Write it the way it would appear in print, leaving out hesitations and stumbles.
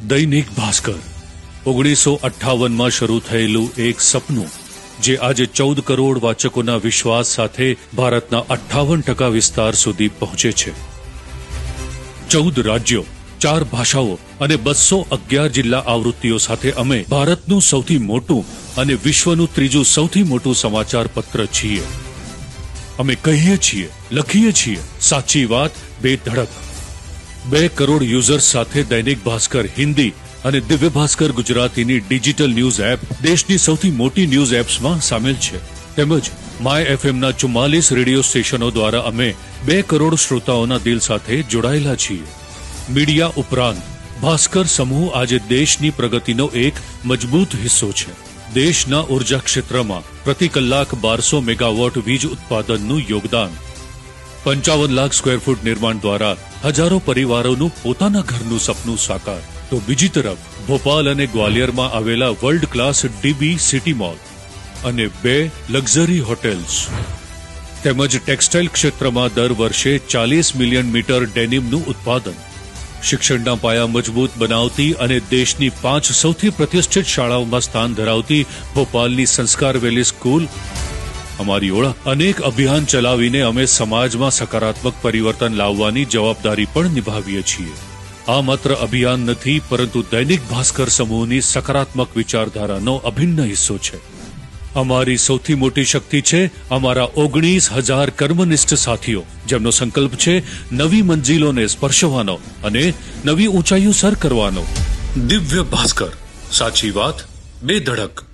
દૈનિક ભાસ્કર 1958માં શરૂ થયેલું એક સપનું જે આજે 14 કરોડ વાચકોના વિશ્વાસ સાથે ભારતના 58% વિસ્તાર સુધી પહોંચે છે। 14 રાજ્યો, 4 ભાષાઓ અને 211 જિલ્લા આવૃત્તિઓ સાથે અમે ભારતનું સૌથી મોટું અને વિશ્વનું ત્રીજું સૌથી મોટું સમાચાર પત્ર છીએ। અમે કહીએ છીએ, લખીએ છીએ, સાચી વાત બેધડક। 2 કરોડ યુઝર્સ સાથે દૈનિક ભાસ્કર હિન્દી અને દિવ્ય ભાસ્કર ગુજરાતીની ડિજિટલ ન્યૂઝ એપ દેશની સૌથી મોટી ન્યૂઝ એપ્સમાં સામેલ છે। તેમજ માય એફએમના 44 રેડિયો સ્ટેશનો દ્વારા અમે 2 કરોડ શ્રોતાઓના દિલ સાથે જોડાયેલા છીએ। મીડિયા ઉપરાંત ભાસ્કર સમૂહ આજે દેશની પ્રગતિનો એક મજબૂત હિસ્સો છે। દેશના ઉર્જા ક્ષેત્રમાં પ્રતિ કલાક 1200 મેગાવોટ વીજ ઉત્પાદનનું યોગદાન, 55 લાખ સ્ક્વેર ફૂટ નિર્માણ દ્વારા હજારો પરિવારોનું પોતાના ઘરનું સપનું સાકાર। તો બીજી તરફ ભોપાલ અને ગ્વાલિયરમાં આવેલા world class dB city mall અને 2 લક્ઝરી હોટેલ્સ તેમજ ટેક્સટાઇલ ક્ષેત્રમાં દર વર્ષે 40 મિલિયન મીટર ડેનિમનું ઉત્પાદન, શિક્ષણના પાયા મજબૂત બનાવતી અને દેશની 5 સૌથી પ્રતિષ્ઠિત શાળાઓમાં સ્થાન ધરાવતી ભોપાલની સંસ્કાર વેલી સ્કૂલ। અમારી ઓળખ અનેક અભિયાન ચલાવીને અમે સમાજમાં સકારાત્મક પરિવર્તન લાવવાની જવાબદારી પણ નિભાવીએ છીએ। આ માત્ર અભિયાન નથી, પરંતુ દૈનિક ભાસ્કર સમૂહની સકારાત્મક વિચારધારાનો અભિન્ન હિસ્સો છે। અમારી સૌથી મોટી શક્તિ છે અમારા 19,000 કર્મનિષ્ઠ સાથીઓ, જેમનો સંકલ્પ છે નવી મંજિલોને સ્પર્શવાનો અને નવી ઊંચાઈઓ સર કરવાનો। દિવ્ય ભાસ્કર, સાચી વાત બેધડક।